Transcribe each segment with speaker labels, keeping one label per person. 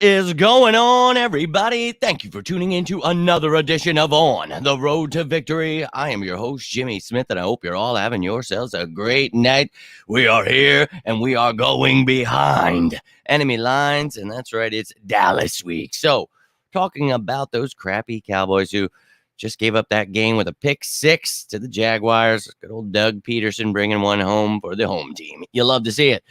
Speaker 1: is going on, everybody? Thank you for tuning in to another edition of On the Road to Victory. I am your host, Jimmy Smith, and I hope you're all having yourselves a great night. We are here, and we are going behind enemy lines, and that's right, it's Dallas week. So, talking about those crappy Cowboys who just gave up that game with a pick six to the Jaguars. Good old Doug Peterson bringing one home for the home team. You love to see it.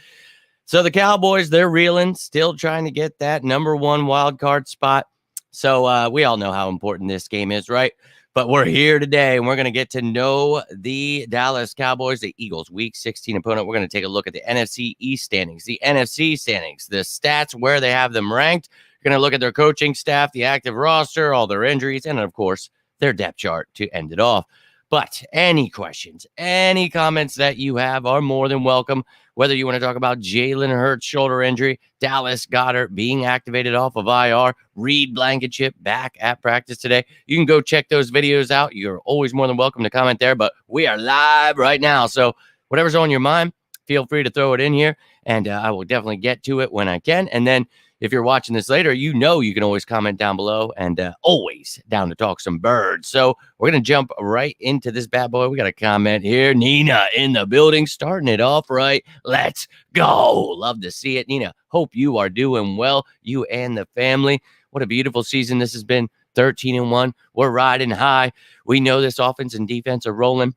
Speaker 1: So the Cowboys, they're reeling, still trying to get that number one wild card spot. So we all know how important this game is, right? But we're here today, and we're going to get to know the Dallas Cowboys, the Eagles' Week 16 opponent. We're going to take a look at the NFC East standings, the NFC standings, the stats, where they have them ranked. We're going to look at their coaching staff, the active roster, all their injuries, and, of course, their depth chart to end it off. But any questions, any comments that you have are more than welcome. Whether you want to talk about Jalen Hurts' shoulder injury, Dallas Goedert being activated off of IR, Reed Blankenship back at practice today, you can go check those videos out. You're always more than welcome to comment there, but we are live right now. So whatever's on your mind, feel free to throw it in here, and I will definitely get to it when I can. And then if you're watching this later, you know you can always comment down below, and always down to talk some birds. So we're going to jump right into this bad boy. We got a comment here. Nina in the building, starting it off right. Let's go. Love to see it. Nina, hope you are doing well, you and the family. What a beautiful season this has been, 13-1. We're riding high. We know this offense and defense are rolling.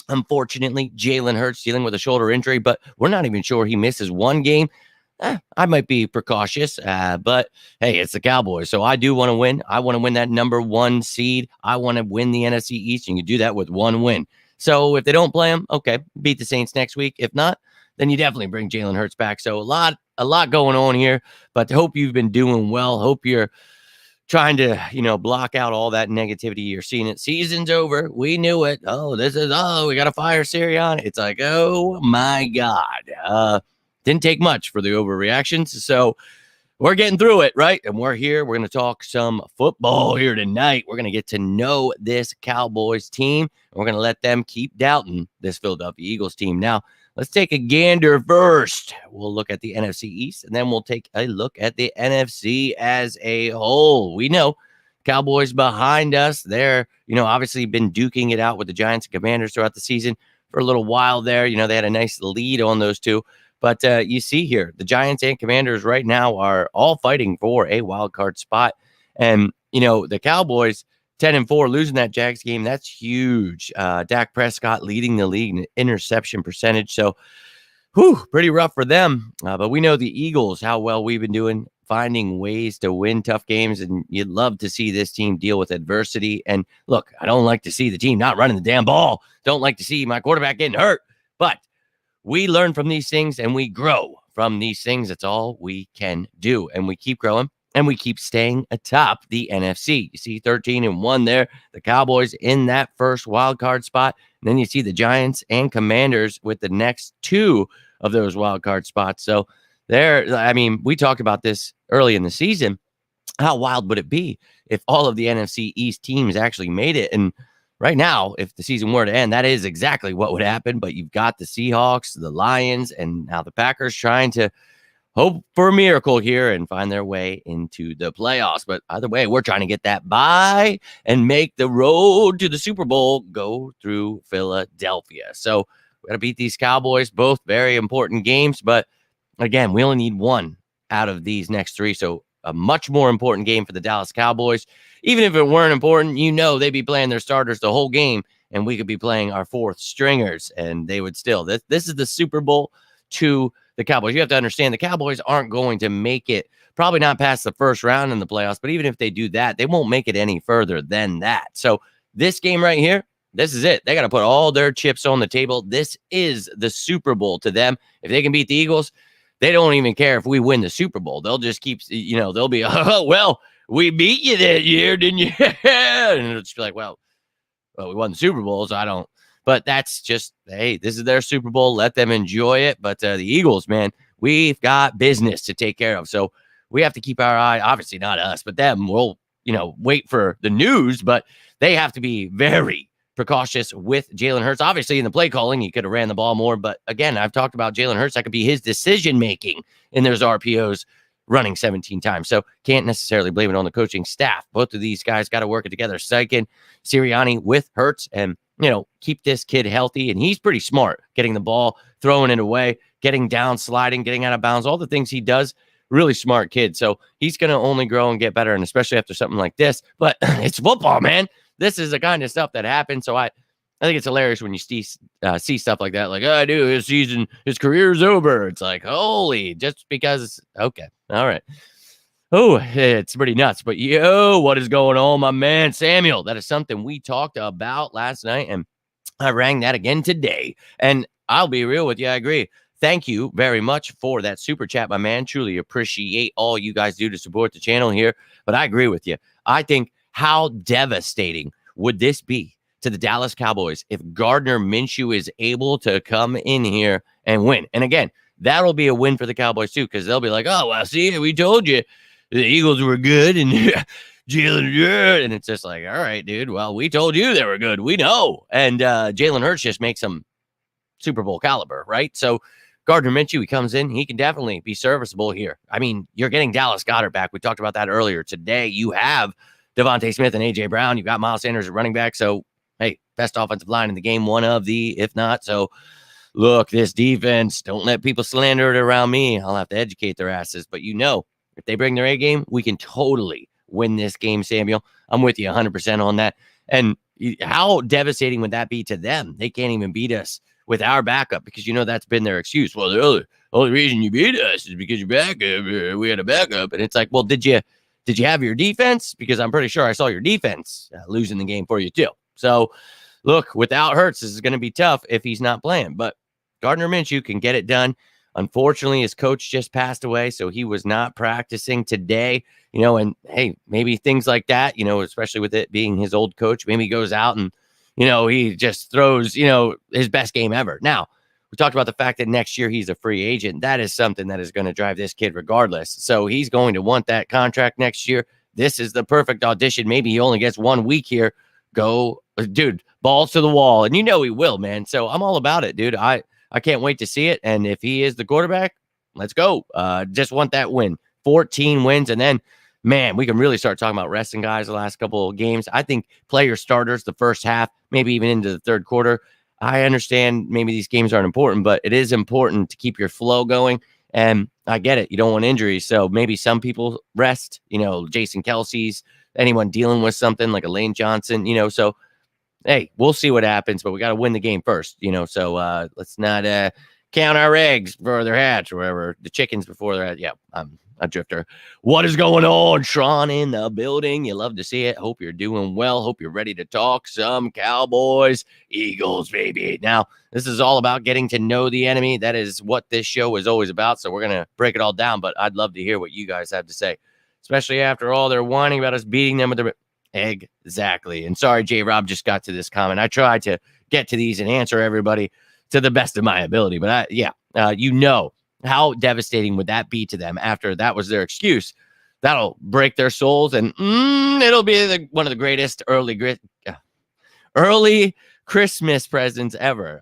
Speaker 1: Unfortunately, Jalen Hurts dealing with a shoulder injury, but we're not even sure he misses one game. I might be precautious, but hey, it's the Cowboys, so I do want to win. I want to win that number one seed. I want to win the NFC East, and you do that with one win. So if they don't play them, okay, beat the Saints next week. If not, then you definitely bring Jalen Hurts back. So a lot going on here, but hope you've been doing well. Hope you're trying to, block out all that negativity you're seeing. It season's over. We knew it. We got to fire Sirianni. It's like, oh my God. Didn't take much for the overreactions, so we're getting through it, right? And we're here. We're going to talk some football here tonight. We're going to get to know this Cowboys team, and we're going to let them keep doubting this Philadelphia Eagles team. Now, let's take a gander first. We'll look at the NFC East, and then we'll take a look at the NFC as a whole. We know Cowboys behind us. They're, obviously been duking it out with the Giants and Commanders throughout the season for a little while there. They had a nice lead on those two. But you see here, the Giants and Commanders right now are all fighting for a wild card spot. And, the Cowboys, 10-4, losing that Jags game, that's huge. Dak Prescott leading the league in interception percentage. So, pretty rough for them. But we know the Eagles, how well we've been doing, finding ways to win tough games. And you'd love to see this team deal with adversity. And look, I don't like to see the team not running the damn ball. Don't like to see my quarterback getting hurt. But we learn from these things and we grow from these things. That's all we can do. And we keep growing and we keep staying atop the NFC. You see 13-1 there, the Cowboys in that first wild card spot. And then you see the Giants and Commanders with the next two of those wild card spots. So we talked about this early in the season. How wild would it be if all of the NFC East teams actually made it? And right now, if the season were to end, that is exactly what would happen. But you've got the Seahawks, the Lions, and now the Packers trying to hope for a miracle here and find their way into the playoffs. But either way, we're trying to get that bye and make the road to the Super Bowl go through Philadelphia. So we got to beat these Cowboys, both very important games. But again, we only need one out of these next three. So a much more important game for the Dallas Cowboys. Even if it weren't important, they'd be playing their starters the whole game, and we could be playing our fourth stringers, and they would still. This is the Super Bowl to the Cowboys. You have to understand the Cowboys aren't going to make it, probably not past the first round in the playoffs, but even if they do that, they won't make it any further than that. So this game right here, this is it. They got to put all their chips on the table. This is the Super Bowl to them. If they can beat the Eagles, they don't even care if we win the Super Bowl. They'll just keep, they'll be, oh, well, we beat you that year, didn't you? And it'll just be like, well, we won the Super Bowl, so I don't. But that's just, hey, this is their Super Bowl. Let them enjoy it. But the Eagles, man, we've got business to take care of. So we have to keep our eye, obviously not us, but them. We'll, wait for the news, but they have to be very precautious with Jalen Hurts. Obviously, in the play calling, he could have ran the ball more. But again, I've talked about Jalen Hurts. That could be his decision-making in those RPOs. running 17 times. So can't necessarily blame it on the coaching staff. Both of these guys got to work it together. Sykin, Sirianni with Hurts, and keep this kid healthy. And he's pretty smart, getting the ball, throwing it away, getting down, sliding, getting out of bounds, all the things he does. Really smart kid. So he's going to only grow and get better, and especially after something like this. But it's football, man. This is the kind of stuff that happens. So I think it's hilarious when you see stuff like that. Like, oh, dude, his career's over. It's like, holy, just because. Okay. All right. Oh, it's pretty nuts. But what is going on, my man, Samuel? That is something we talked about last night, and I rang that again today. And I'll be real with you. I agree. Thank you very much for that super chat, my man. Truly appreciate all you guys do to support the channel here. But I agree with you. I think how devastating would this be to the Dallas Cowboys if Gardner Minshew is able to come in here and win? And again, that'll be a win for the Cowboys too, because they'll be like, oh, well, see, we told you the Eagles were good and Jalen, and it's just like, all right, dude, well, we told you they were good. We know. And Jalen Hurts just makes them Super Bowl caliber, right? So Gardner Minshew, he comes in, he can definitely be serviceable here. I mean, you're getting Dallas Goedert back. We talked about that earlier today. You have Devontae Smith and A.J. Brown. You got Miles Sanders at running back. So, hey, best offensive line in the game, one of the, if not. So, look, this defense, don't let people slander it around me. I'll have to educate their asses. But if they bring their A game, we can totally win this game, Samuel. I'm with you 100% on that. And how devastating would that be to them? They can't even beat us with our backup, because that's been their excuse. Well, the only reason you beat us is because your backup. We had a backup, and it's like, well, did you have your defense? Because I'm pretty sure I saw your defense losing the game for you too. So, look, without Hurts, this is going to be tough if he's not playing. But Gardner Minshew can get it done. Unfortunately, his coach just passed away, so he was not practicing today. And hey, maybe things like that. Especially with it being his old coach, maybe he goes out and he just throws, his best game ever. Now, we talked about the fact that next year he's a free agent. That is something that is going to drive this kid regardless. So he's going to want that contract next year. This is the perfect audition. Maybe he only gets 1 week here. Go, dude, balls to the wall. And he will, man. So I'm all about it, dude. I can't wait to see it. And if he is the quarterback, let's go. Just want that win. 14 wins. And then, man, we can really start talking about resting guys the last couple of games. I think player starters the first half, maybe even into the third quarter. I understand maybe these games aren't important, but it is important to keep your flow going. And I get it. You don't want injuries. So maybe some people rest, Jason Kelsey's, anyone dealing with something like a Lane Johnson, so hey, we'll see what happens, but we got to win the game first, so let's not count our eggs before they're hatched or whatever, the chickens before they're hatched. Yeah, I'm a drifter. What is going on? Sean in the building. You love to see it. Hope you're doing well. Hope you're ready to talk some Cowboys, Eagles, baby. Now, this is all about getting to know the enemy. That is what this show is always about, so we're going to break it all down, but I'd love to hear what you guys have to say, especially after all they're whining about us beating them with the exactly. And sorry, J-Rob just got to this comment. I tried to get to these and answer everybody to the best of my ability, but how devastating would that be to them after that was their excuse? That'll break their souls, and it'll be one of the greatest early Christmas presents ever.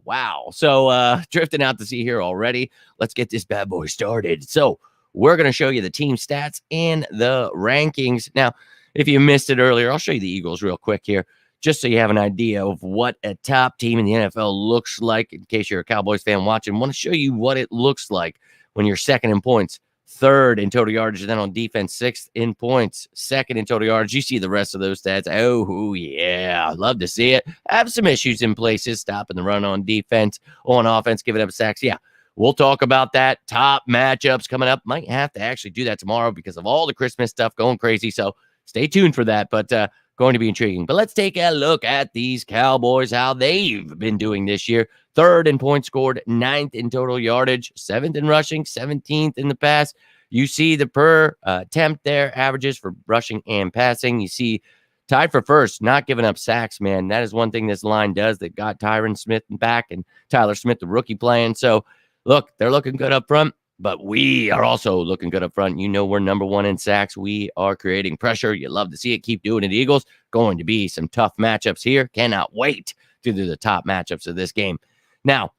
Speaker 1: Wow. So drifting out to sea here already. Let's get this bad boy started. So we're going to show you the team stats and the rankings. Now, if you missed it earlier, I'll show you the Eagles real quick here, just so you have an idea of what a top team in the NFL looks like. In case you're a Cowboys fan watching, I want to show you what it looks like when you're second in points, third in total yardage, and then on defense, sixth in points, second in total yardage. You see the rest of those stats. Oh, yeah. I'd love to see it. Have some issues in places, stopping the run on defense, on offense, giving up sacks. Yeah, we'll talk about that. Top matchups coming up. Might have to actually do that tomorrow because of all the Christmas stuff going crazy. So stay tuned for that, but going to be intriguing. But let's take a look at these Cowboys, how they've been doing this year. Third in points scored, ninth in total yardage, seventh in rushing, 17th in the pass. You see the per attempt there, averages for rushing and passing. You see tied for first, not giving up sacks, man. That is one thing this line does that got Tyron Smith back and Tyler Smith, the rookie, playing. So, look, they're looking good up front. But we are also looking good up front. We're number one in sacks. We are creating pressure. You love to see it. Keep doing it, Eagles. Going to be some tough matchups here. Cannot wait to do the top matchups of this game. Now,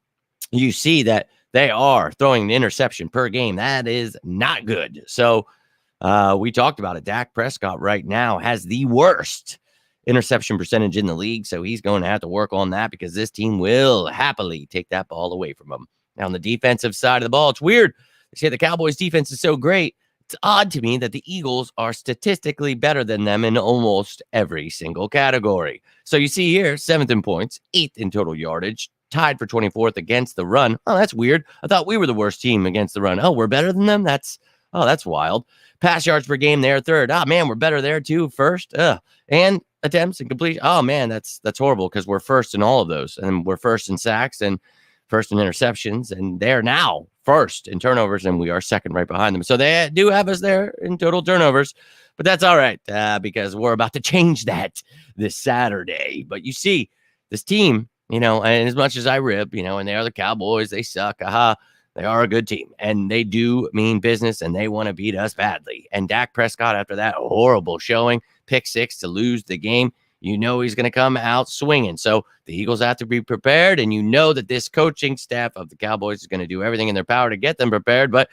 Speaker 1: you see that they are throwing an interception per game. That is not good. So we talked about it. Dak Prescott right now has the worst interception percentage in the league. So he's going to have to work on that because this team will happily take that ball away from him. Now, on the defensive side of the ball, it's weird. They say the Cowboys defense is so great. It's odd to me that the Eagles are statistically better than them in almost every single category. So you see here, 7th in points, 8th in total yardage, tied for 24th against the run. Oh, that's weird. I thought we were the worst team against the run. Oh, we're better than them? That's wild. Pass yards per game, they're third. Oh, man, we're better there too, first. And attempts and completion. Oh, man, that's horrible because we're first in all of those. And we're first in sacks and first in interceptions. And they're now first in turnovers, and we are second right behind them. So they do have us there in total turnovers, but that's all right because we're about to change that this Saturday. But you see, this team, and as much as I rip, and they are the Cowboys, they suck. They are a good team, and they do mean business, and they want to beat us badly. And Dak Prescott, after that horrible showing, pick 6 to lose the game, he's going to come out swinging. So the Eagles have to be prepared, and that this coaching staff of the Cowboys is going to do everything in their power to get them prepared, but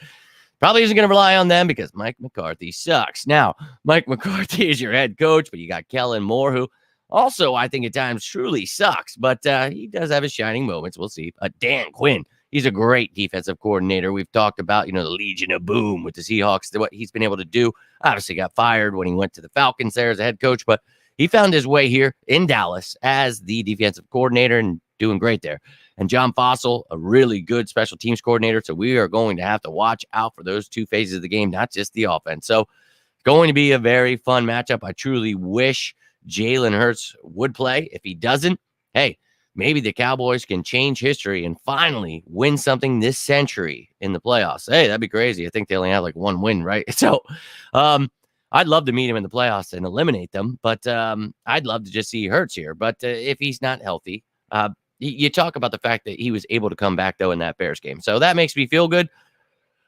Speaker 1: probably isn't going to rely on them because Mike McCarthy sucks. Now, Mike McCarthy is your head coach, but you got Kellen Moore, who also I think at times truly sucks, but he does have his shining moments. We'll see. Dan Quinn. He's a great defensive coordinator. We've talked about, the Legion of Boom with the Seahawks, what he's been able to do. Obviously got fired when he went to the Falcons there as a head coach, but he found his way here in Dallas as the defensive coordinator and doing great there. And John Fossil, a really good special teams coordinator. So we are going to have to watch out for those two phases of the game, not just the offense. So going to be a very fun matchup. I truly wish Jalen Hurts would play. If he doesn't, hey, maybe the Cowboys can change history and finally win something this century in the playoffs. Hey, that'd be crazy. I think they only have like one win, right? So I'd love to meet him in the playoffs and eliminate them, but I'd love to just see Hurts here. But if he's not healthy, you talk about the fact that he was able to come back, though, in that Bears game. So that makes me feel good.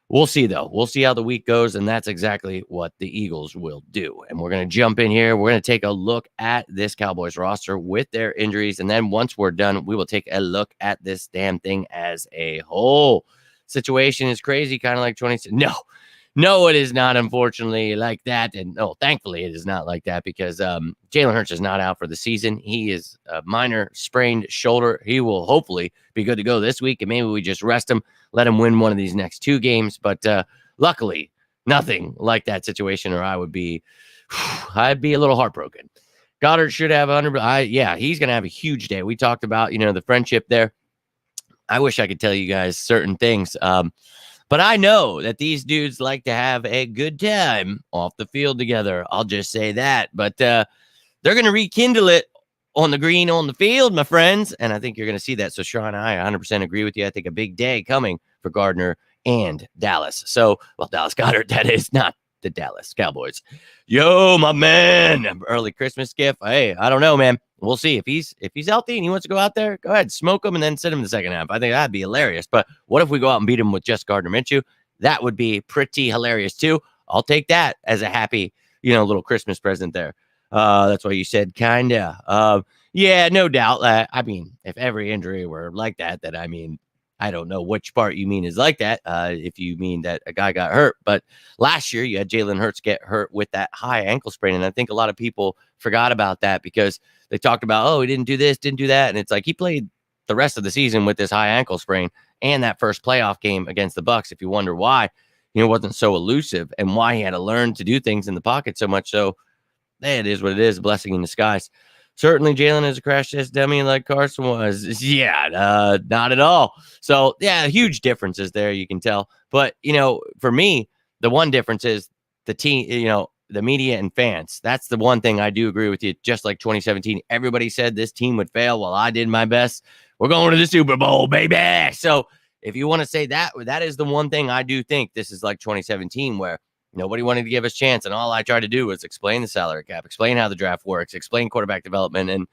Speaker 1: We'll see, though. We'll see how the week goes, and that's exactly what the Eagles will do. And we're going to jump in here. We're going to take a look at this Cowboys roster with their injuries, and then once we're done, we will take a look at this damn thing as a whole. Situation is crazy, kind of like 20. No, it is not, unfortunately, like that. And thankfully, it is not like that because Jalen Hurts is not out for the season. He is a minor sprained shoulder. He will hopefully be good to go this week, and maybe we just rest him, let him win one of these next 2 games. But luckily, nothing like that situation, or I'd be a little heartbroken. Goddard should have 100. He's going to have a huge day. We talked about, the friendship there. I wish I could tell you guys certain things. But I know that these dudes like to have a good time off the field together. I'll just say that. But they're going to rekindle it on the green on the field, my friends. And I think you're going to see that. So, Sean, I 100% agree with you. I think a big day coming for Gardner and Dallas. So, Dallas Goedert, that is, not the Dallas Cowboys. Yo, my man, early Christmas gift. Hey, I don't know, man. We'll see. If he's healthy and he wants to go out there, go ahead, smoke him and then sit him in the second half. I think that'd be hilarious. But what if we go out and beat him with just Gardner Minshew? That would be pretty hilarious too. I'll take that as a happy, little Christmas present there. That's why you said kinda. Yeah, no doubt. If every injury were like that, I don't know which part you mean is like that. If you mean that a guy got hurt, but last year you had Jalen Hurts get hurt with that high ankle sprain, and I think a lot of people forgot about that because they talked about, he didn't do this, didn't do that, and it's like he played the rest of the season with this high ankle sprain and that first playoff game against the Bucs. If you wonder why, wasn't so elusive and why he had to learn to do things in the pocket so much. So, it is what it is, blessing in disguise. Certainly, Jalen is a crash test dummy like Carson was. Yeah, not at all. So, yeah, huge differences there, you can tell. But, for me, the one difference is the team, the media and fans. That's the one thing I do agree with you. Just like 2017, everybody said this team would fail. Well, I did my best. We're going to the Super Bowl, baby. So, if you want to say that, that is the one thing I do think this is like 2017 where nobody wanted to give us a chance, and all I tried to do was explain the salary cap, explain how the draft works, explain quarterback development, and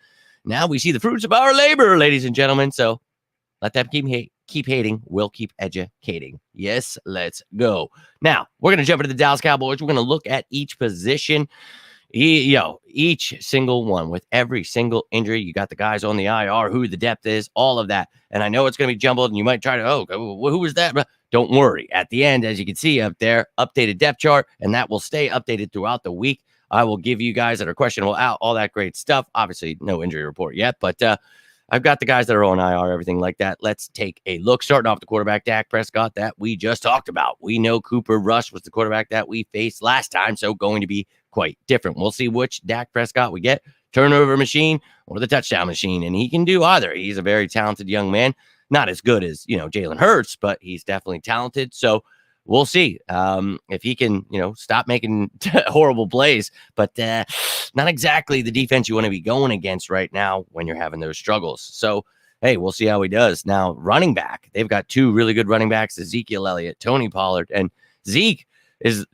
Speaker 1: now we see the fruits of our labor, ladies and gentlemen. So let them keep hating. We'll keep educating. Yes, let's go. Now, we're going to jump into the Dallas Cowboys. We're going to look at each position. each single one with every single injury. You got the guys on the IR, who the depth is, all of that. And I know it's going to be jumbled and you might try to, who was that? But don't worry. At the end, as you can see up there, updated depth chart, and that will stay updated throughout the week. I will give you guys that are questionable out, all that great stuff. Obviously, no injury report yet, but I've got the guys that are on IR, everything like that. Let's take a look. Starting off the quarterback, Dak Prescott, that we just talked about. We know Cooper Rush was the quarterback that we faced last time, so going to be quite different. We'll see which Dak Prescott we get, turnover machine or the touchdown machine, and he can do either. He's a very talented young man. Not as good as, Jalen Hurts, but he's definitely talented. So we'll see if he can, stop making horrible plays, but not exactly the defense you want to be going against right now when you're having those struggles. So, hey, we'll see how he does. Now, running back, they've got two really good running backs, Ezekiel Elliott, Tony Pollard, and Zeke is,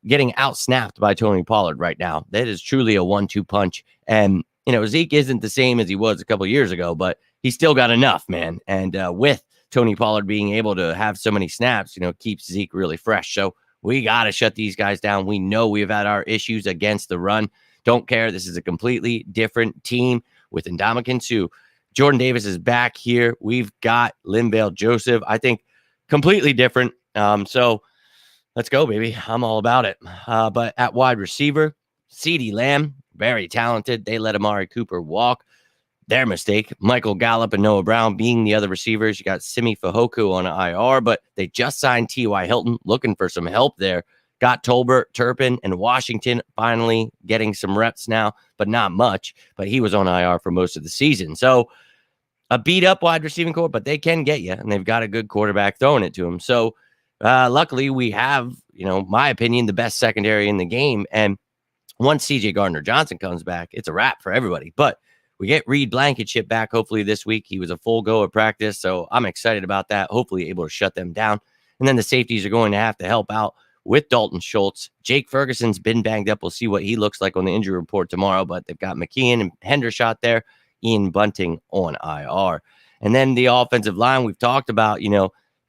Speaker 1: getting out-snapped by Tony Pollard right now. That is truly a 1-2 punch. And, Zeke isn't the same as he was a couple of years ago, but he's still got enough, man. And with Tony Pollard being able to have so many snaps, keeps Zeke really fresh. So we got to shut these guys down. We know we've had our issues against the run. Don't care. This is a completely different team with Ndamukong Suh. Jordan Davis is back here. We've got Linval Joseph. I think completely different. So let's go, baby. I'm all about it. But at wide receiver, CeeDee Lamb, very talented. They let Amari Cooper walk. Their mistake. Michael Gallup and Noah Brown being the other receivers. You got Simi Fehoko on IR, but they just signed T.Y. Hilton, looking for some help there. Got Tolbert, Turpin, and Washington finally getting some reps now, but not much. But he was on IR for most of the season. So a beat-up wide receiving core, but they can get you, and they've got a good quarterback throwing it to them. So luckily we have, my opinion, the best secondary in the game. And once C.J. Gardner-Johnson comes back, it's a wrap for everybody. But we get Reed Blankenship back hopefully this week. He was a full go at practice, so I'm excited about that. Hopefully able to shut them down. And then the safeties are going to have to help out with Dalton Schultz. Jake Ferguson's been banged up. We'll see what he looks like on the injury report tomorrow, but they've got McKeon and Hendershot there, Ian Bunting on IR. And then the offensive line we've talked about,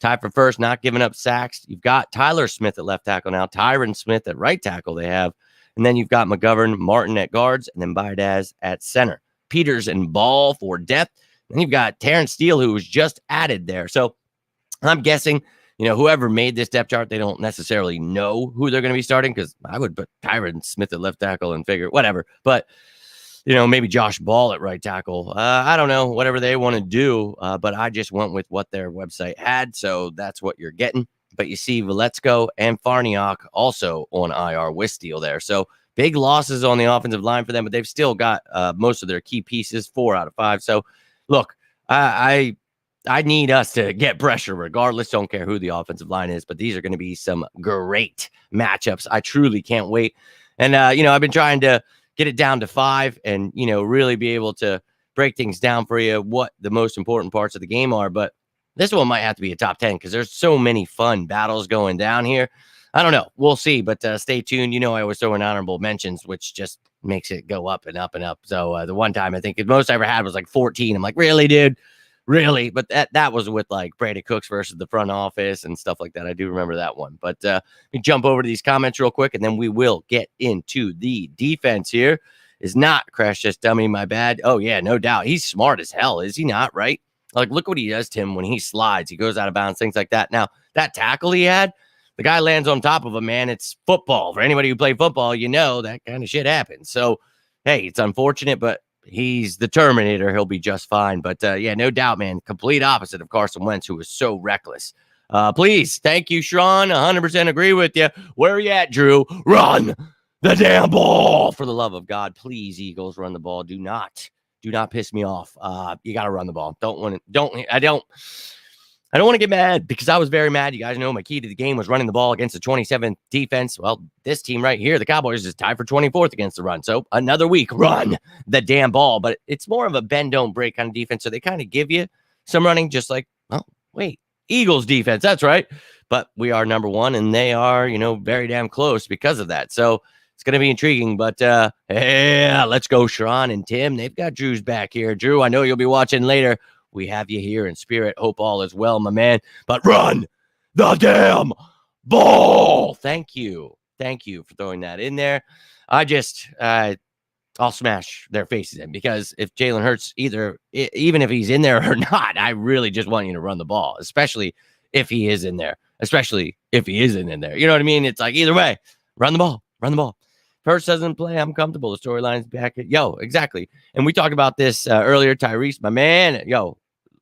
Speaker 1: tied for first, not giving up sacks. You've got Tyler Smith at left tackle now, Tyron Smith at right tackle they have. And then you've got McGovern, Martin at guards, and then Baidaz at center. Peters and Ball for depth. Then you've got Terrence Steele, who was just added there. So I'm guessing, whoever made this depth chart, they don't necessarily know who they're going to be starting, because I would put Tyron Smith at left tackle and figure whatever. But, maybe Josh Ball at right tackle. I don't know, whatever they want to do. But I just went with what their website had. So that's what you're getting. But you see Veletsko and Farniok also on IR with Steele there. So big losses on the offensive line for them, but they've still got most of their key pieces, 4 out of 5. So, look, I need us to get pressure regardless. Don't care who the offensive line is, but these are going to be some great matchups. I truly can't wait. And, I've been trying to get it down to 5 and, really be able to break things down for you, what the most important parts of the game are. But this one might have to be a top 10 because there's so many fun battles going down here. I don't know. We'll see, but stay tuned. I always throw in honorable mentions, which just makes it go up and up and up. So the one time I think the most I ever had was like 14. I'm like, really, dude? Really? But that was with like Brady Cooks versus the front office and stuff like that. I do remember that one. But let me jump over to these comments real quick, and then we will get into the defense here. Is not Crash Just Dummy, my bad. Oh, yeah, no doubt. He's smart as hell, is he not, right? Like, look what he does to him when he slides. He goes out of bounds, things like that. Now, that tackle he had, the guy lands on top of him, man. It's football. For anybody who played football, that kind of shit happens. So, hey, it's unfortunate, but he's the Terminator. He'll be just fine. But, no doubt, man. Complete opposite of Carson Wentz, who was so reckless. Please, thank you, Sean. 100% agree with you. Where are you at, Drew? Run the damn ball. For the love of God, please, Eagles, run the ball. Do not piss me off. You got to run the ball. I don't want to get mad because I was very mad. You guys know my key to the game was running the ball against the 27th defense. Well, this team right here, the Cowboys, is tied for 24th against the run. So another week, run the damn ball. But it's more of a bend, don't break kind of defense. So they kind of give you some running, just like, oh, wait, Eagles defense. That's right. But we are number 1, and they are, very damn close because of that. So it's going to be intriguing, but yeah, let's go, Sharon and Tim. They've got Drew's back here. Drew, I know you'll be watching later. We have you here in spirit. Hope all is well, my man. But run the damn ball. Thank you. Thank you for throwing that in there. I'll smash their faces in, because if Jalen Hurts, even if he's in there or not, I really just want you to run the ball, especially if he is in there, especially if he isn't in there. You know what I mean? It's like either way, run the ball, run the ball. If Hurts doesn't play, I'm comfortable. The storyline's back. Exactly. And we talked about this earlier. Tyrese, my man,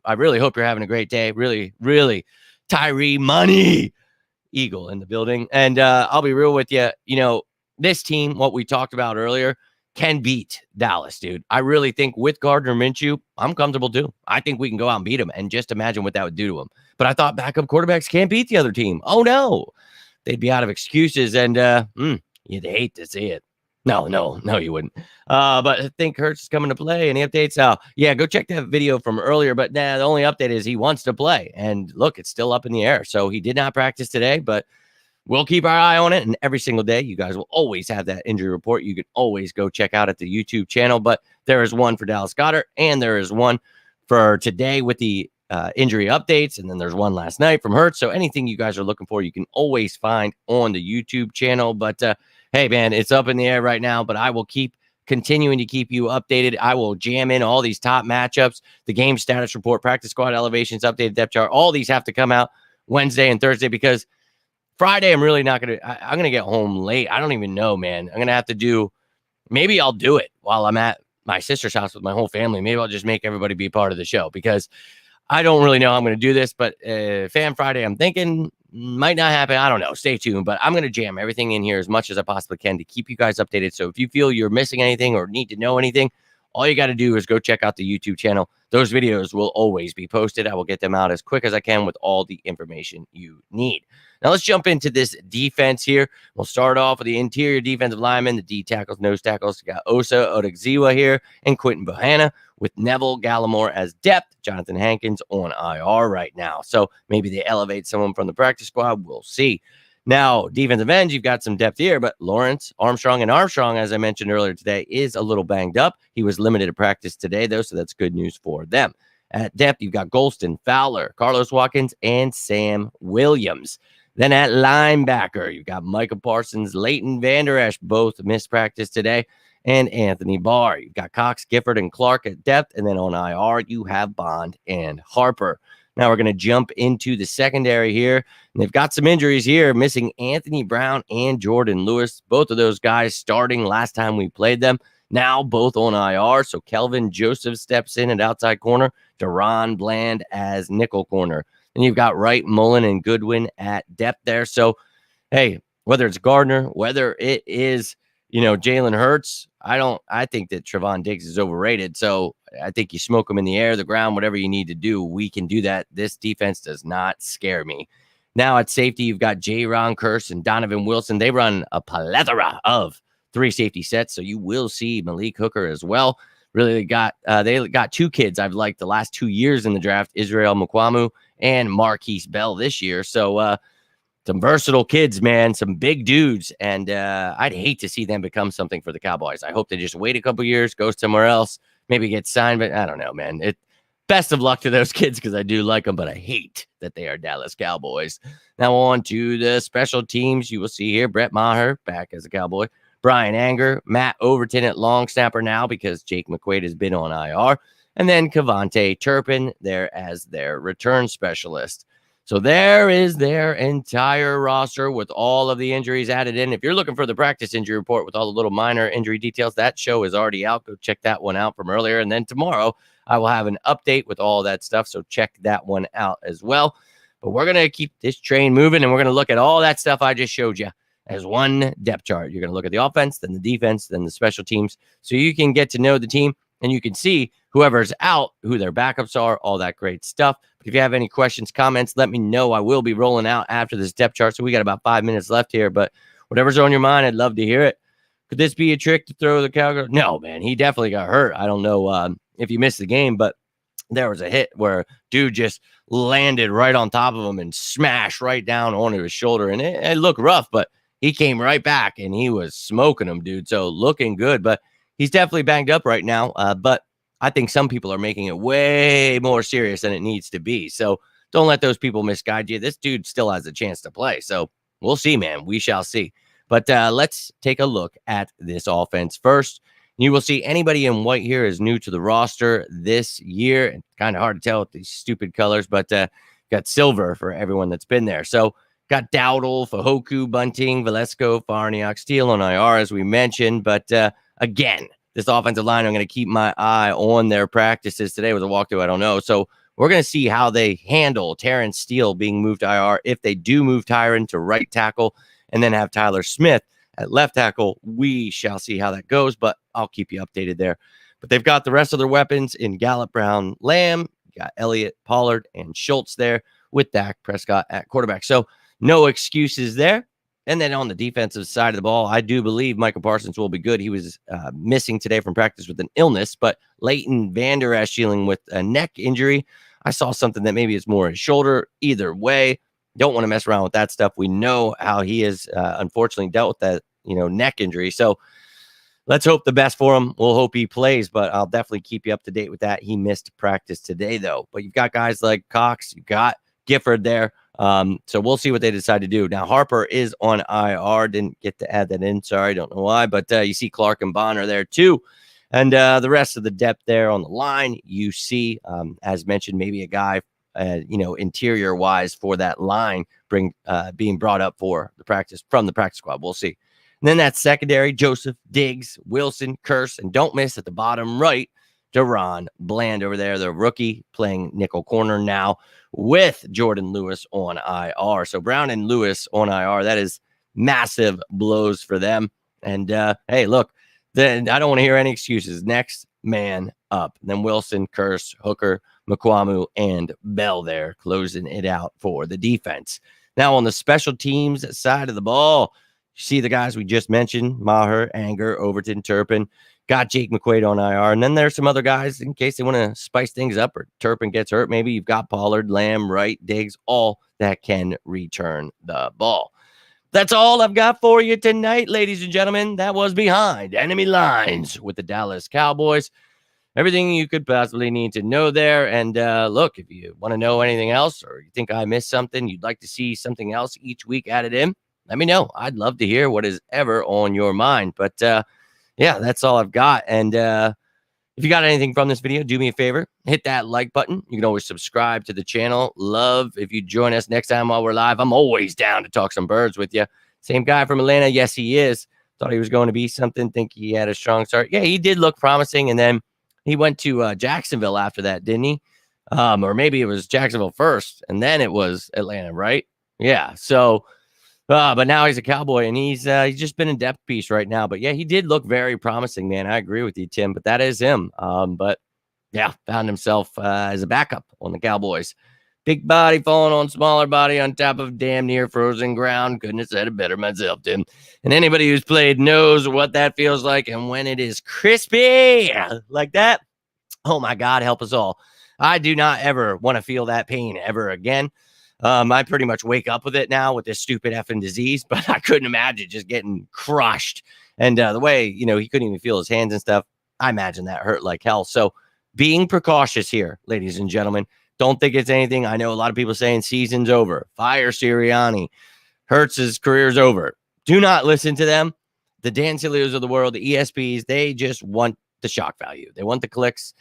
Speaker 1: I really hope you're having a great day. Really, really, Tyree money. Eagle in the building. And I'll be real with you. This team, what we talked about earlier, can beat Dallas, dude. I really think with Gardner Minshew, I'm comfortable too. I think we can go out and beat them, and just imagine what that would do to them. But I thought backup quarterbacks can't beat the other team. Oh no, they'd be out of excuses, and you'd hate to see it. No, you wouldn't. But I think Hurts is coming to play. Any updates? Go check that video from earlier. But the only update is he wants to play, and look, it's still up in the air. So he did not practice today, but we'll keep our eye on it, and every single day, you guys will always have that injury report. You can always go check out at the YouTube channel, but there is one for Dallas Goedert, and there is one for today with the injury updates, and then there's one last night from Hurts. So anything you guys are looking for, you can always find on the YouTube channel. But hey, man, it's up in the air right now, but I will keep continuing to keep you updated. I will jam in all these top matchups, the game status report, practice squad elevations, updated depth chart. All these have to come out Wednesday and Thursday, because Friday, I'm really not going to, I'm going to get home late. I don't even know, man. I'm going to have to maybe I'll do it while I'm at my sister's house with my whole family. Maybe I'll just make everybody be part of the show, because I don't really know how I'm going to do this, but Fan Friday, I'm thinking might not happen. I don't know. Stay tuned, but I'm going to jam everything in here as much as I possibly can to keep you guys updated. So if you feel you're missing anything or need to know anything, all you got to do is go check out the YouTube channel. Those videos will always be posted. I will get them out as quick as I can with all the information you need. Now let's jump into this defense here. We'll start off with the interior defensive linemen, the D tackles, nose tackles. We got Osa Odighizuwa here and Quentin Bohanna, with Neville Gallimore as depth. Jonathan Hankins on IR right now. So maybe they elevate someone from the practice squad. We'll see. Now, defensive ends, you've got some depth here, but Lawrence, Armstrong, as I mentioned earlier today, is a little banged up. He was limited to practice today, though, so that's good news for them. At depth, you've got Golston, Fowler, Carlos Watkins, and Sam Williams. Then at linebacker, you've got Micah Parsons, Leighton Vander Esch, both missed practice today, and Anthony Barr. You've got Cox, Gifford, and Clark at depth, and then on IR, you have Bond and Harper. Now we're going to jump into the secondary here. And they've got some injuries here, missing Anthony Brown and Jordan Lewis. Both of those guys starting last time we played them. Now both on IR. So Kelvin Joseph steps in at outside corner. Deron Bland as nickel corner. And you've got Wright, Mullen, and Goodwin at depth there. So, hey, whether it's Gardner, whether it is, Jalen Hurts, I think that Trevon Diggs is overrated. So I think you smoke him in the air, the ground, whatever you need to do. We can do that. This defense does not scare me. Now at safety, you've got J-Ron Kearse and Donovan Wilson. They run a plethora of 3 safety sets. So you will see Malik Hooker as well. Really, they got 2 kids I've liked the last 2 years in the draft, Israel Mukwamu and Marquise Bell this year. So some versatile kids, man, some big dudes. And I'd hate to see them become something for the Cowboys. I hope they just wait a couple years, go somewhere else, maybe get signed. But I don't know, man. Best of luck to those kids, because I do like them, but I hate that they are Dallas Cowboys. Now on to the special teams. You will see here Brett Maher back as a Cowboy. Brian Anger, Matt Overton at long snapper now because Jake McQuaid has been on IR. And then Cavante Turpin there as their return specialist. So there is their entire roster with all of the injuries added in. If you're looking for the practice injury report with all the little minor injury details, that show is already out. Go check that one out from earlier. And then tomorrow, I will have an update with all that stuff. So check that one out as well. But we're going to keep this train moving, and we're going to look at all that stuff I just showed you as one depth chart. You're going to look at the offense, then the defense, then the special teams, so you can get to know the team and you can see whoever's out, who their backups are, all that great stuff. But if you have any questions, comments, let me know. I will be rolling out after this depth chart. So we got about 5 minutes left here, but whatever's on your mind, I'd love to hear it. Could this be a trick to throw the Cowboys? No, man, he definitely got hurt. I don't know if you missed the game, but there was a hit where dude just landed right on top of him and smashed right down onto his shoulder. And it looked rough, but he came right back and he was smoking him, dude. So looking good, but he's definitely banged up right now. But I think some people are making it way more serious than it needs to be. So don't let those people misguide you. This dude still has a chance to play. So we'll see, man. We shall see. But let's take a look at this offense first. You will see anybody in white here is new to the roster this year. It's kind of hard to tell with these stupid colors, but got silver for everyone that's been there. So got Dowdle, Fahoku, Bunting, Velasco, Farniak, Steele on IR, as we mentioned. But again, this offensive line, I'm going to keep my eye on their practices. Today was a walkthrough, I don't know. So we're going to see how they handle Terrence Steele being moved to IR. If they do move Tyron to right tackle and then have Tyler Smith at left tackle, we shall see how that goes, but I'll keep you updated there. But they've got the rest of their weapons in Gallup, Brown, Lamb. You got Elliott, Pollard, and Schultz there with Dak Prescott at quarterback. So no excuses there. And then on the defensive side of the ball, I do believe Michael Parsons will be good. He was missing today from practice with an illness, but Leighton Vander Esch dealing with a neck injury. I saw something that maybe it's more his shoulder. Either way, don't want to mess around with that stuff. We know how he has unfortunately dealt with that, neck injury. So let's hope the best for him. We'll hope he plays, but I'll definitely keep you up to date with that. He missed practice today, though. But you've got guys like Cox, you've got Gifford there. So we'll see what they decide to do. Now, Harper is on IR. Didn't get to add that in. Sorry, don't know why. But you see Clark and Bonner there, too. And the rest of the depth there on the line, you see, as mentioned, maybe a guy, interior-wise for that line being brought up for the practice from the practice squad. We'll see. And then that secondary, Joseph, Diggs, Wilson, Curse, and don't miss at the bottom right, Deron Bland over there, the rookie playing nickel corner now with Jordan Lewis on IR. So Brown and Lewis on IR, that is massive blows for them. And hey, look, then I don't want to hear any excuses. Next man up. And then Wilson, Curse, Hooker, McQuamu, and Bell there closing it out for the defense. Now on the special teams side of the ball, you see the guys we just mentioned, Maher, Anger, Overton, Turpin, got Jake McQuaid on IR. And then there's some other guys in case they want to spice things up or Turpin gets hurt. Maybe you've got Pollard, Lamb, Wright, Diggs, all that can return the ball. That's all I've got for you tonight, ladies and gentlemen. That was Behind Enemy Lines with the Dallas Cowboys. Everything you could possibly need to know there. And look, if you want to know anything else or you think I missed something, you'd like to see something else each week added in, let me know. I'd love to hear what is ever on your mind. But yeah, that's all I've got. And if you got anything from this video, do me a favor, hit that like button. You can always subscribe to the channel. Love if you join us next time while we're live. I'm always down to talk some birds with you. Same guy from Atlanta. Yes, he is. Thought he was going to be something. Think he had a strong start. Yeah, he did look promising. And then he went to Jacksonville after that, didn't he? Or maybe it was Jacksonville first, and then it was Atlanta, right? Yeah. So, but now he's a Cowboy, and he's just been in depth piece right now. But yeah, he did look very promising, man. I agree with you, Tim. But that is him. But yeah, found himself as a backup on the Cowboys. Big body falling on smaller body on top of damn near frozen ground. Couldn't have said it better myself, Tim. And anybody who's played knows what that feels like. And when it is crispy like that, oh my God, help us all. I do not ever want to feel that pain ever again. I pretty much wake up with it now with this stupid effing disease, but I couldn't imagine just getting crushed. And the way, he couldn't even feel his hands and stuff. I imagine that hurt like hell. So being precautious here, ladies and gentlemen. Don't think it's anything. I know a lot of people saying season's over. Fire Sirianni. Hurts' career's over. Do not listen to them. The Dan Cilios of the world, the ESPs, they just want the shock value. They want the clicks.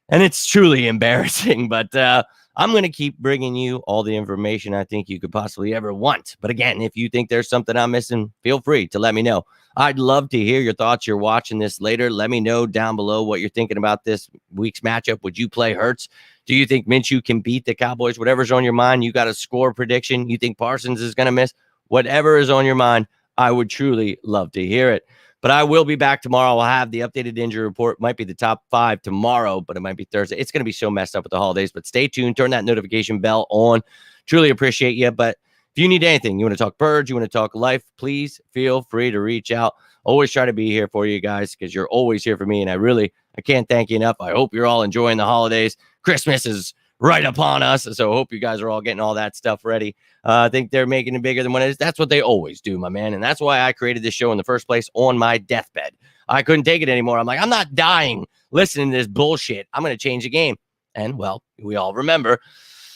Speaker 1: And it's truly embarrassing. But I'm going to keep bringing you all the information I think you could possibly ever want. But again, if you think there's something I'm missing, feel free to let me know. I'd love to hear your thoughts. You're watching this later. Let me know down below what you're thinking about this week's matchup. Would you play Hurts? Do you think Minshew can beat the Cowboys? Whatever's on your mind, you got a score prediction. You think Parsons is going to miss? Whatever is on your mind, I would truly love to hear it. But I will be back tomorrow. I'll have the updated injury report. Might be the top 5 tomorrow, but it might be Thursday. It's going to be so messed up with the holidays. But stay tuned. Turn that notification bell on. Truly appreciate you. But if you need anything, you want to talk birds, you want to talk life, please feel free to reach out. Always try to be here for you guys because you're always here for me. And I can't thank you enough. I hope you're all enjoying the holidays. Christmas is right upon us. So I hope you guys are all getting all that stuff ready. I think they're making it bigger than what it is. That's what they always do, my man. And that's why I created this show in the first place on my deathbed. I couldn't take it anymore. I'm like, I'm not dying listening to this bullshit. I'm going to change the game. And, well, we all remember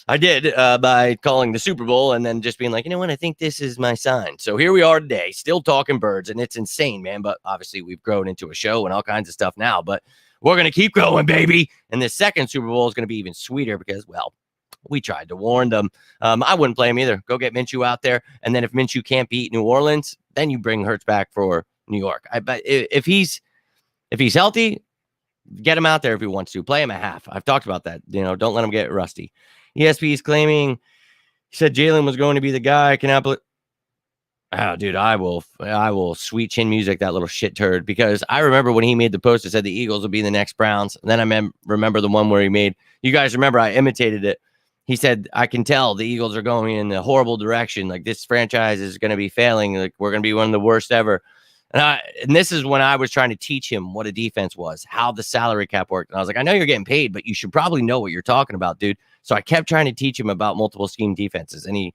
Speaker 1: I did by calling the Super Bowl and then just being like, you know what? I think this is my sign. So here we are today, still talking birds, and it's insane, man. But obviously, we've grown into a show and all kinds of stuff now. But we're gonna keep going, baby. And the second Super Bowl is gonna be even sweeter because, well, we tried to warn them. I wouldn't blame either. Go get Minshew out there, and then if Minshew can't beat New Orleans, then you bring Hurts back for New York. But if he's healthy, get him out there if he wants to. Play him a half. I've talked about that. Don't let him get rusty. ESP is claiming he said Jalen was going to be the guy. Cannot believe. Oh, dude, I will sweet chin music that little shit turd, because I remember when he made the post that said the Eagles will be the next Browns. And then I remember the one where he made, you guys remember, I imitated it. He said, I can tell the Eagles are going in a horrible direction. Like, this franchise is going to be failing. Like, we're going to be one of the worst ever. And this is when I was trying to teach him what a defense was, how the salary cap worked. And I was like, I know you're getting paid, but you should probably know what you're talking about, dude. So I kept trying to teach him about multiple scheme defenses. And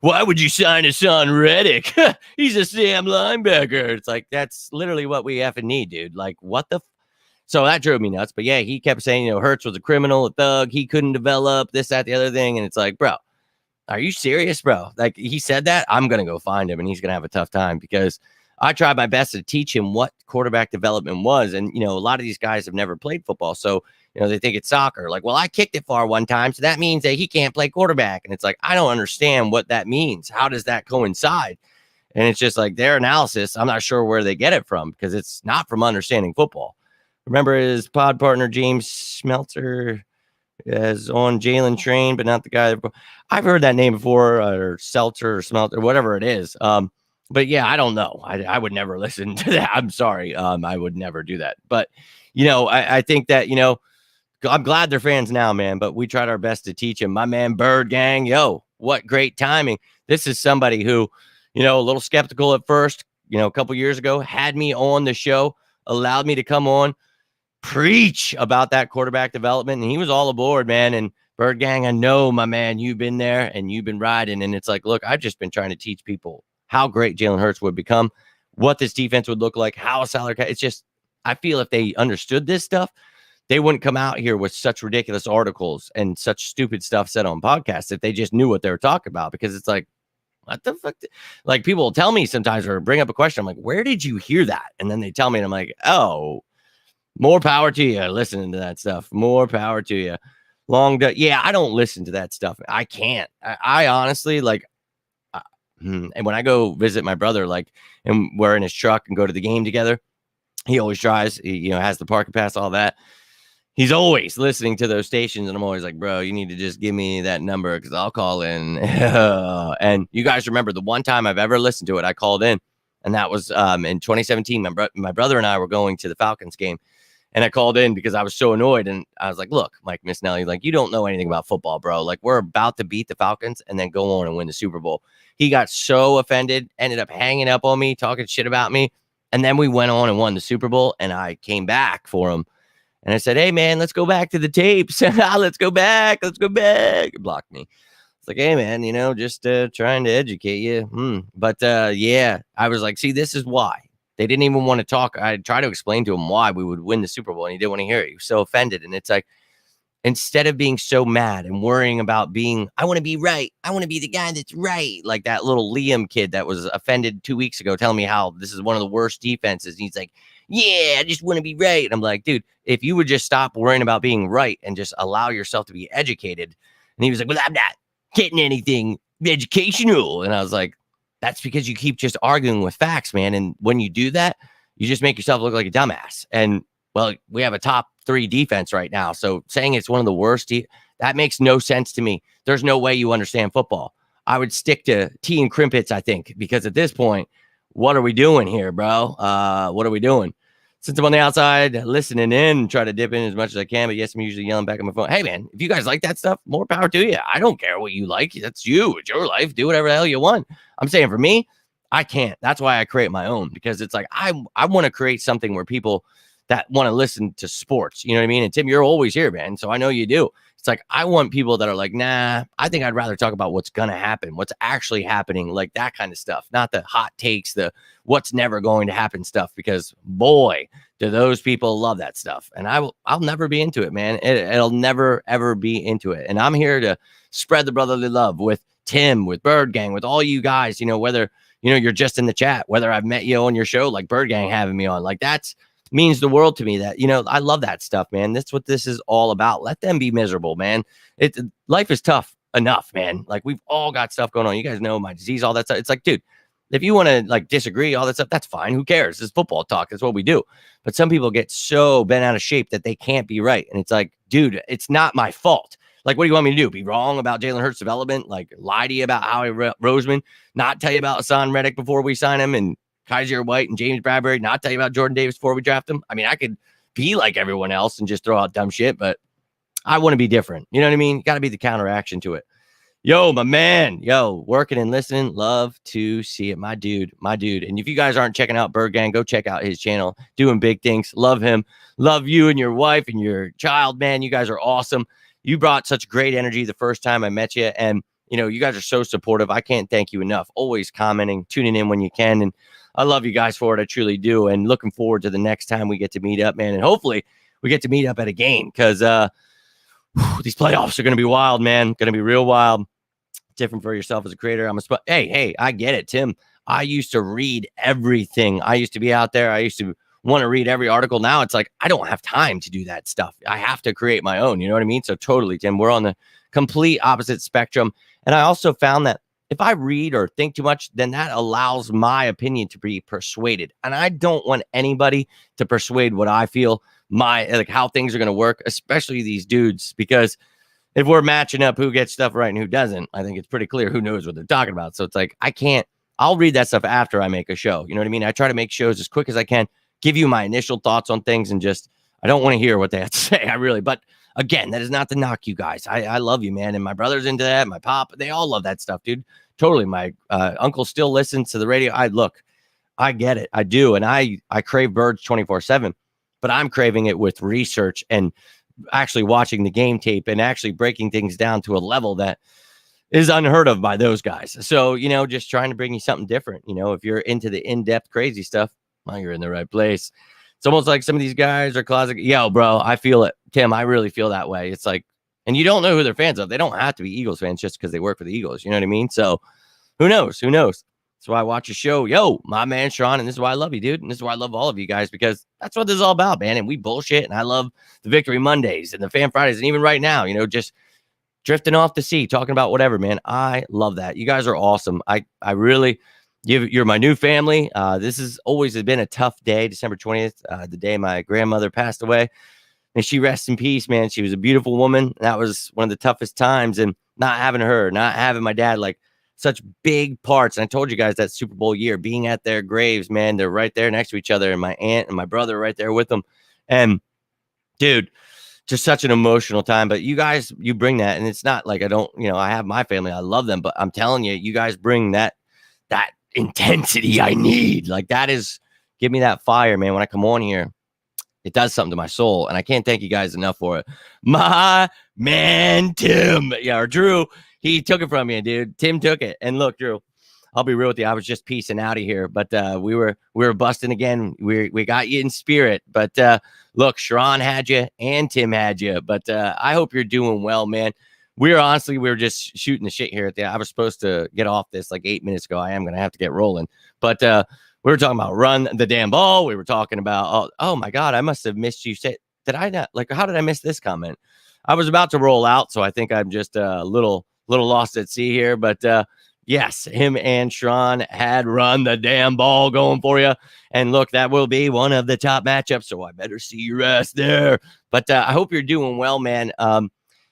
Speaker 1: why would you sign Hassan Reddick? He's a Sam linebacker. It's like, that's literally what we effing need, dude. Like, what the? So that drove me nuts. But yeah, he kept saying, Hurts was a criminal, a thug. He couldn't develop this, that, the other thing. And it's like, bro, are you serious, bro? Like, he said that. I'm going to go find him, and he's going to have a tough time, because I tried my best to teach him what quarterback development was. And, a lot of these guys have never played football. So, they think it's soccer. Like, well, I kicked it far one time, so that means that he can't play quarterback. And it's like, I don't understand what that means. How does that coincide? And it's just like their analysis, I'm not sure where they get it from, because it's not from understanding football. Remember his pod partner, James Smeltzer, is on Jalen Train, but not the guy. I've heard that name before, or Seltzer or Smeltzer, whatever it is. But yeah, I don't know. I would never listen to that. I'm sorry. I would never do that. But, I think that, I'm glad they're fans now, man, but we tried our best to teach him. My man, Bird Gang, what great timing. This is somebody who, a little skeptical at first, a couple years ago, had me on the show, allowed me to come on, preach about that quarterback development, and he was all aboard, man. And Bird Gang, I know, my man, you've been there and you've been riding. And it's like, look, I've just been trying to teach people how great Jalen Hurts would become, what this defense would look like, how a salary cap. It's just, I feel if they understood this stuff, they wouldn't come out here with such ridiculous articles and such stupid stuff said on podcasts if they just knew what they were talking about. Because it's like, what the fuck? Like, people will tell me sometimes or bring up a question. I'm like, where did you hear that? And then they tell me, and I'm like, oh, more power to you listening to that stuff. More power to you. Yeah, I don't listen to that stuff. I can't. I honestly, like, and when I go visit my brother, like, and we're in his truck and go to the game together, he always drives, he, has the parking pass, all that. He's always listening to those stations, and I'm always like, bro, you need to just give me that number, because I'll call in. And you guys remember the one time I've ever listened to it, I called in, and that was in 2017. My brother and I were going to the Falcons game, and I called in because I was so annoyed. And I was like, look, Mike Misnelli, like, you don't know anything about football, bro. Like, we're about to beat the Falcons and then go on and win the Super Bowl. He got so offended, ended up hanging up on me, talking shit about me. And then we went on and won the Super Bowl, and I came back for him. And I said, hey, man, let's go back to the tapes. Let's go back. It blocked me. It's like, hey, man, just trying to educate you. But yeah, I was like, see, this is why. They didn't even want to talk. I tried to explain to him why we would win the Super Bowl, and he didn't want to hear it. He was so offended. And it's like, instead of being so mad and worrying about I want to be right. I want to be the guy that's right. Like that little Liam kid that was offended 2 weeks ago, telling me how this is one of the worst defenses. And he's like, yeah, I just want to be right. And I'm like, dude, if you would just stop worrying about being right and just allow yourself to be educated. And he was like, well, I'm not getting anything educational. And I was like, that's because you keep just arguing with facts, man. And when you do that, you just make yourself look like a dumbass. And, well, we have a top 3 defense right now. So saying it's one of the worst, that makes no sense to me. There's no way you understand football. I would stick to tea and crimpets, I think, because at this point, what are we doing here, bro? What are we doing? Since I'm on the outside listening in, try to dip in as much as I can. But yes, I'm usually yelling back on my phone. Hey, man, if you guys like that stuff, more power to you. I don't care what you like. That's you. It's your life. Do whatever the hell you want. I'm saying for me, I can't. That's why I create my own, because it's like I want to create something where people that want to listen to sports. You know what I mean? And Tim, you're always here, man. So I know you do. It's like, I want people that are like, nah, I think I'd rather talk about what's going to happen, what's actually happening, like that kind of stuff, not the hot takes, the what's never going to happen stuff, because boy, do those people love that stuff. And I'll never be into it, man. It'll never, ever be into it. And I'm here to spread the brotherly love with Tim, with Bird Gang, with all you guys, whether, you're just in the chat, whether I've met you on your show, like Bird Gang having me on, like that's means the world to me. That, I love that stuff, man. That's what this is all about. Let them be miserable, man. Life is tough enough, man. Like, we've all got stuff going on. You guys know my disease, all that stuff. It's like, dude, if you want to like disagree, all that stuff, that's fine. Who cares? It's football talk. That's what we do. But some people get so bent out of shape that they can't be right. And it's like, dude, it's not my fault. Like, what do you want me to do? Be wrong about Jalen Hurts' development? Like, lie to you about Howie Roseman? Not tell you about Hassan Reddick before we sign him, and Kaiser White and James Bradbury? Not tell you about Jordan Davis before we draft him? I mean, I could be like everyone else and just throw out dumb shit, but I want to be different. You know what I mean? Got to be the counteraction to it. Yo, my man. Yo, working and listening. Love to see it. My dude. And if you guys aren't checking out Bird Gang, go check out his channel. Doing big things. Love him. Love you and your wife and your child, man. You guys are awesome. You brought such great energy the first time I met you. And, you guys are so supportive. I can't thank you enough. Always commenting, tuning in when you can. And I love you guys for it. I truly do. And looking forward to the next time we get to meet up, man. And hopefully we get to meet up at a game, because these playoffs are going to be wild, man. Going to be real wild. Different for yourself as a creator. Hey, I get it, Tim. I used to read everything. I used to be out there. I used to want to read every article. Now it's like, I don't have time to do that stuff. I have to create my own. You know what I mean? So totally, Tim, we're on the complete opposite spectrum. And I also found that if I read or think too much, then that allows my opinion to be persuaded. And I don't want anybody to persuade what I feel, how things are going to work, especially these dudes, because if we're matching up who gets stuff right and who doesn't, I think it's pretty clear who knows what they're talking about. So it's like, I'll read that stuff after I make a show. You know what I mean? I try to make shows as quick as I can, give you my initial thoughts on things, and I don't want to hear what they have to say. But again, that is not to knock you guys. I love you, man. And my brother's into that. My pop, they all love that stuff, dude. Totally. My uncle still listens to the radio. I get it. I do. And I crave Birds 24/7, but I'm craving it with research and actually watching the game tape and actually breaking things down to a level that is unheard of by those guys. So, just trying to bring you something different. If you're into the in-depth crazy stuff, well, you're in the right place. It's almost like some of these guys are closet. Yo, bro, I feel it. Tim, I really feel that way. It's like, and you don't know who they're fans of. They don't have to be Eagles fans just because they work for the Eagles. You know what I mean? So who knows? That's why I watch a show. Yo, my man, Sean. And this is why I love you, dude. And this is why I love all of you guys, because that's what this is all about, man. And we bullshit. And I love the Victory Mondays and the Fan Fridays. And even right now, just drifting off the sea, talking about whatever, man. I love that. You guys are awesome. I really, you're my new family. This has always been a tough day, December 20th, the day my grandmother passed away. And she rests in peace, man. She was a beautiful woman. That was one of the toughest times. And not having her, not having my dad, like, such big parts. And I told you guys that Super Bowl year, being at their graves, man, they're right there next to each other. And my aunt and my brother are right there with them. And dude, just such an emotional time. But you guys, you bring that. And it's not like I don't, I have my family. I love them. But I'm telling you, you guys bring that intensity I need. Like, that is, give me that fire, man. When I come on here, it does something to my soul. And I can't thank you guys enough for it. My man, Tim. Yeah, or Drew. He took it from you, dude. Tim took it. And look, Drew, I'll be real with you. I was just peacing out of here, but we were busting again. We got you in spirit. But look, Sharon had you and Tim had you. But I hope you're doing well, man. We were just shooting the shit here. I was supposed to get off this like 8 minutes ago. I am going to have to get rolling. But we were talking about run the damn ball. We were talking about, oh my God, I must have missed you. Did I not? Like, how did I miss this comment? I was about to roll out, so I think I'm just a little lost at sea here. But yes, him and Sean had run the damn ball going for you. And look, that will be one of the top matchups, so I better see your ass there. But I hope you're doing well, man.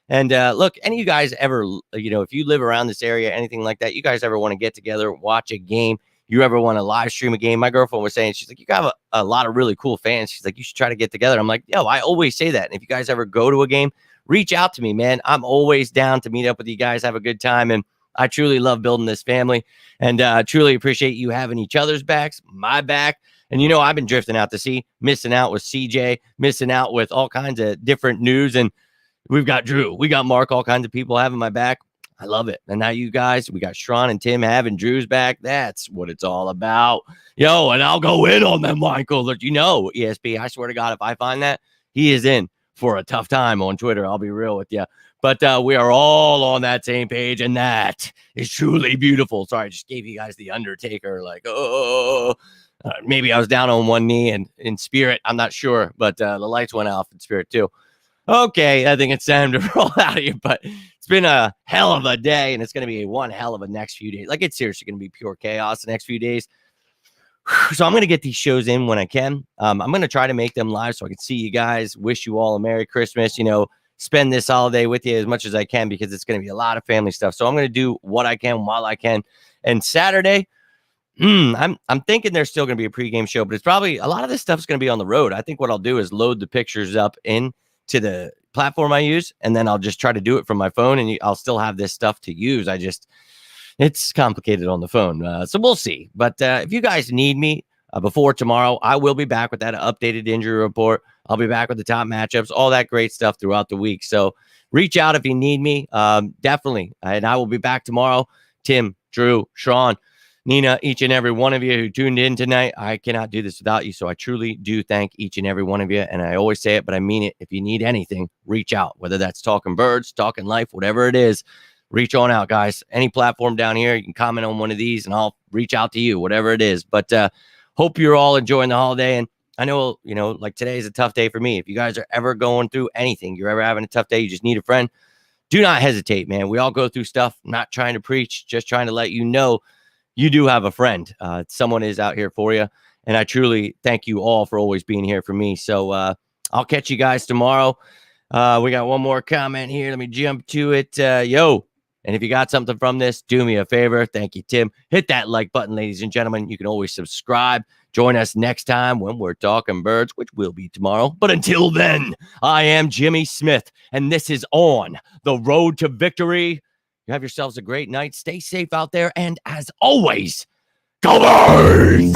Speaker 1: And look, any of you guys ever, if you live around this area, anything like that, you guys ever want to get together, watch a game, you ever want to live stream a game? My girlfriend was saying, she's like, you got a lot of really cool fans. She's like, you should try to get together. I'm like, yo, I always say that. And if you guys ever go to a game, reach out to me, man. I'm always down to meet up with you guys, have a good time. And I truly love building this family, and truly appreciate you having each other's backs, my back, And I've been drifting out to sea, missing out with CJ, missing out with all kinds of different news. And we've got Drew, we got Mark, all kinds of people having my back. I love it. And now you guys, we got Sean and Tim having Drew's back. That's what it's all about. And I'll go in on them wine coolers. ESP, I swear to God, if I find that, he is in for a tough time on Twitter. I'll be real with you. But we are all on that same page, and that is truly beautiful. Sorry, I just gave you guys the Undertaker, maybe I was down on one knee and in spirit. I'm not sure, but the lights went off in spirit too. Okay, I think it's time to roll out of here, but it's been a hell of a day, and it's going to be one hell of a next few days. It's seriously going to be pure chaos the next few days. So I'm going to get these shows in when I can. I'm going to try to make them live so I can see you guys. Wish you all a Merry Christmas. Spend this holiday with you as much as I can because it's going to be a lot of family stuff. So I'm going to do what I can while I can. And Saturday, I'm thinking there's still going to be a pregame show, but it's probably a lot of this stuff's going to be on the road. I think what I'll do is load the pictures up into the platform I use, and then I'll just try to do it from my phone, and I'll still have this stuff to use. It's complicated on the phone. So we'll see. But if you guys need me before tomorrow, I will be back with that updated injury report. I'll be back with the top matchups, all that great stuff throughout the week. So reach out if you need me. Definitely. And I will be back tomorrow. Tim, Drew, Sean, Nina, each and every one of you who tuned in tonight. I cannot do this without you. So I truly do thank each and every one of you. And I always say it, but I mean it. If you need anything, reach out, whether that's talking birds, talking life, whatever it is. Reach on out, guys. Any platform down here, you can comment on one of these and I'll reach out to you, whatever it is. But hope you're all enjoying the holiday. And I know, today is a tough day for me. If you guys are ever going through anything, you're ever having a tough day, you just need a friend, do not hesitate, man. We all go through stuff. I'm not trying to preach, just trying to let you know you do have a friend. Someone is out here for you. And I truly thank you all for always being here for me. So I'll catch you guys tomorrow. We got one more comment here. Let me jump to it. And if you got something from this, do me a favor. Thank you, Tim. Hit that like button, ladies and gentlemen. You can always subscribe. Join us next time when we're talking birds, which will be tomorrow. But until then, I am Jimmy Smith, and this is On the Road to Victory. You have yourselves a great night. Stay safe out there. And as always, Cowboys!